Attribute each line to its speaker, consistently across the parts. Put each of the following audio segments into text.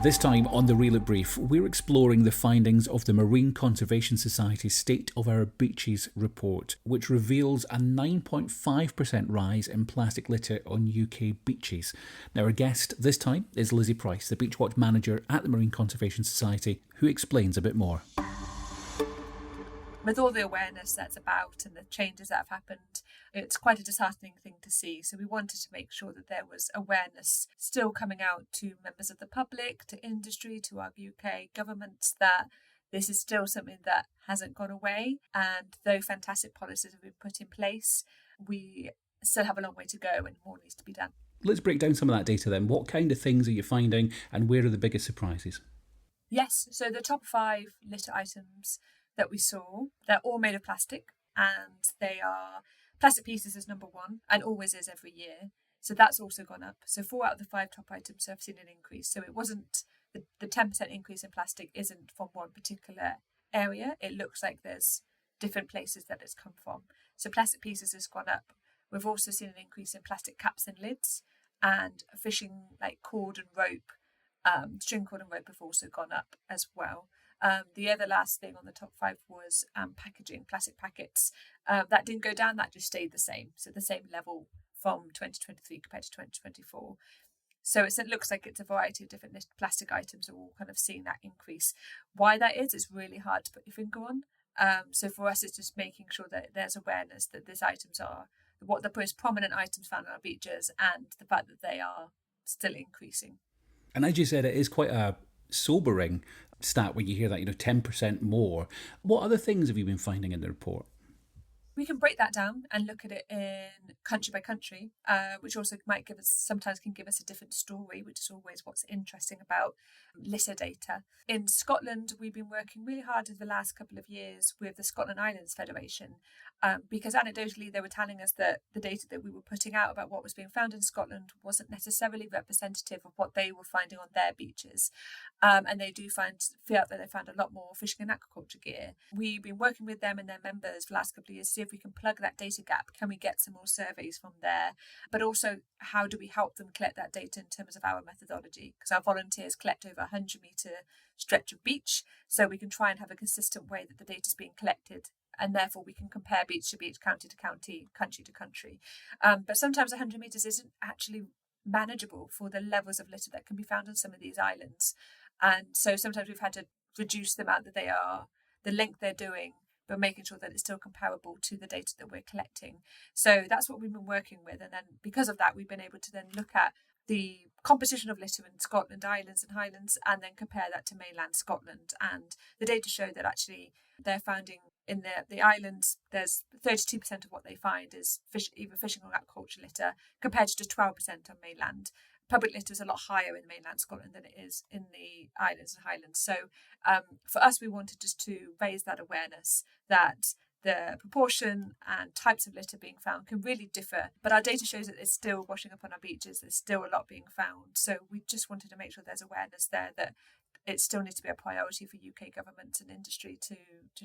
Speaker 1: This time on the Reloop Brief, we're exploring the findings of the Marine Conservation Society's State of Our Beaches report, which reveals a 9.5% rise in plastic litter on UK beaches. Now, our guest this time is Lizzie Price, the Beachwatch Manager at the Marine Conservation Society, who explains a bit more.
Speaker 2: With all the awareness that's about and the changes that have happened, it's quite a disheartening thing to see. So we wanted to make sure that there was awareness still coming out to members of the public, to industry, to our UK governments, that this is still something that hasn't gone away. And though fantastic policies have been put in place, we still have a long way to go and more needs to be done.
Speaker 1: Let's break down some of that data then. What kind of things are you finding and where are the biggest surprises?
Speaker 2: Yes, so the top 5 litter items that we saw, they're all made of plastic, and they are plastic pieces is number 1 and always is every year. So that's also gone up. So 4 out of the 5 top items have seen an increase. So it wasn't the 10% increase in plastic isn't from one particular area. It looks like there's different places that it's come from. So plastic pieces has gone up. We've also seen an increase in plastic caps and lids, and fishing like cord and rope, string cord and rope have also gone up as well. The other last thing on the top 5 was packaging, plastic packets. That didn't go down, that just stayed the same. So the same level from 2023 compared to 2024. So it looks like it's a variety of different plastic items are all kind of seeing that increase. Why that is, it's really hard to put your finger on. So for us, it's just making sure that there's awareness that these items are what the most prominent items found on our beaches and the fact that they are still increasing.
Speaker 1: And as you said, it is quite a sobering stat when you hear that, 10% more. What other things have you been finding in the report?
Speaker 2: We can break that down and look at it in country by country, which also sometimes can give us a different story, which is always what's interesting about litter data. In Scotland, we've been working really hard over the last couple of years with the Scotland Islands Federation, because anecdotally they were telling us that the data that we were putting out about what was being found in Scotland wasn't necessarily representative of what they were finding on their beaches. And they do feel that they found a lot more fishing and aquaculture gear. We've been working with them and their members for the last couple of years to see if we can plug that data gap. Can we get some more surveys from there? But also, how do we help them collect that data in terms of our methodology? Because our volunteers collect over a 100-metre stretch of beach, so we can try and have a consistent way that the data is being collected, and therefore we can compare beach to beach, county to county, country to country. But sometimes 100 metres isn't actually manageable for the levels of litter that can be found on some of these islands. And so sometimes we've had to reduce the amount that the length they're doing, but making sure that it's still comparable to the data that we're collecting. So that's what we've been working with. And then because of that, we've been able to then look at the composition of litter in Scotland, Islands and Highlands, and then compare that to mainland Scotland. And the data show that actually they're finding in the islands, there's 32% of what they find is either fishing or aquaculture litter, compared to just 12% on mainland. Public litter is a lot higher in mainland Scotland than it is in the Islands and Highlands. So for us, we wanted just to raise that awareness that the proportion and types of litter being found can really differ. But our data shows that it's still washing up on our beaches. There's still a lot being found. So we just wanted to make sure there's awareness there that it still needs to be a priority for UK government and industry to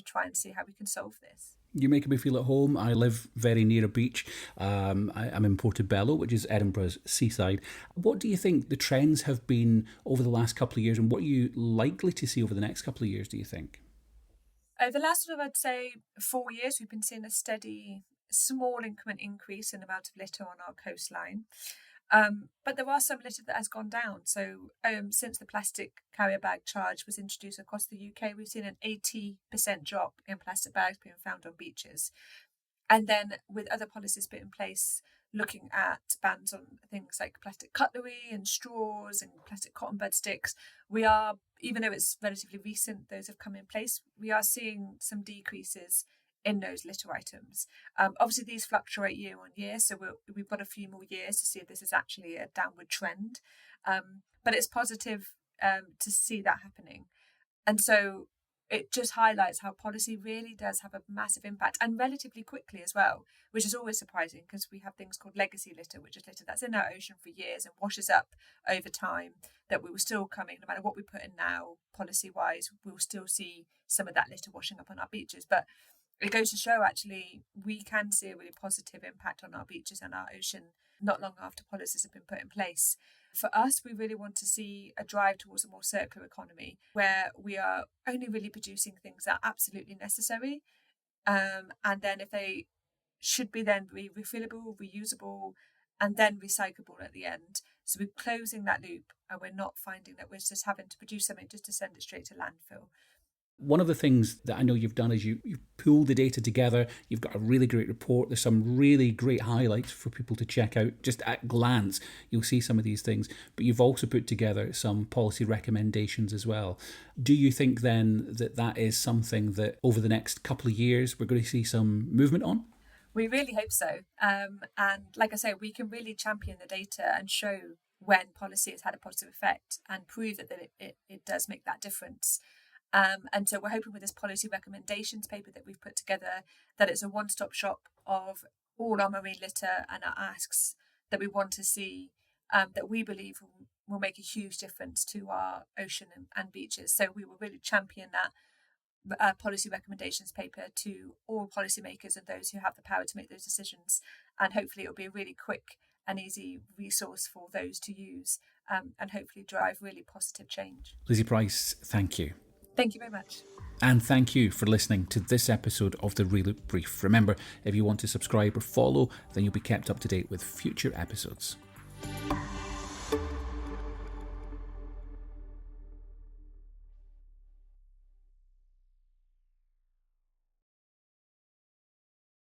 Speaker 2: try and see how we can solve this.
Speaker 1: You're making me feel at home. I live very near a beach. I'm in Portobello, which is Edinburgh's seaside. What do you think the trends have been over the last couple of years, and what are you likely to see over the next couple of years, do you think?
Speaker 2: Over the last I'd say 4 years, we've been seeing a steady, small increment increase in the amount of litter on our coastline. But there are some litter that has gone down. So since the plastic carrier bag charge was introduced across the UK, we've seen an 80% drop in plastic bags being found on beaches. And then with other policies put in place, looking at bans on things like plastic cutlery and straws and plastic cotton bud sticks, we are, even though it's relatively recent, those have come in place, we are seeing some decreases in those litter items. Obviously, these fluctuate year on year, so we've got a few more years to see if this is actually a downward trend. But it's positive to see that happening. And so it just highlights how policy really does have a massive impact, and relatively quickly as well, which is always surprising because we have things called legacy litter, which is litter that's in our ocean for years and washes up over time, that we will still coming, no matter what we put in now, policy-wise, we will still see some of that litter washing up on our beaches. But it goes to show, actually, we can see a really positive impact on our beaches and our ocean not long after policies have been put in place. For us, we really want to see a drive towards a more circular economy where we are only really producing things that are absolutely necessary. And then if they should be then be refillable, reusable, and then recyclable at the end. So we're closing that loop and we're not finding that we're just having to produce something just to send it straight to landfill.
Speaker 1: One of the things that I know you've done is you pull the data together. You've got a really great report. There's some really great highlights for people to check out. Just at glance, you'll see some of these things. But you've also put together some policy recommendations as well. Do you think then that that is something that over the next couple of years we're going to see some movement on?
Speaker 2: We really hope so. And like I say, we can really champion the data and show when policy has had a positive effect and prove that it does make that difference. And so we're hoping with this policy recommendations paper that we've put together that it's a one-stop shop of all our marine litter and our asks that we want to see, that we believe will make a huge difference to our ocean and beaches. So we will really champion that policy recommendations paper to all policymakers and those who have the power to make those decisions. And hopefully it'll be a really quick and easy resource for those to use, and hopefully drive really positive change.
Speaker 1: Lizzie Price, thank you.
Speaker 2: Thank you very much.
Speaker 1: And thank you for listening to this episode of the Reloop Brief. Remember, if you want to subscribe or follow, then you'll be kept up to date with future episodes.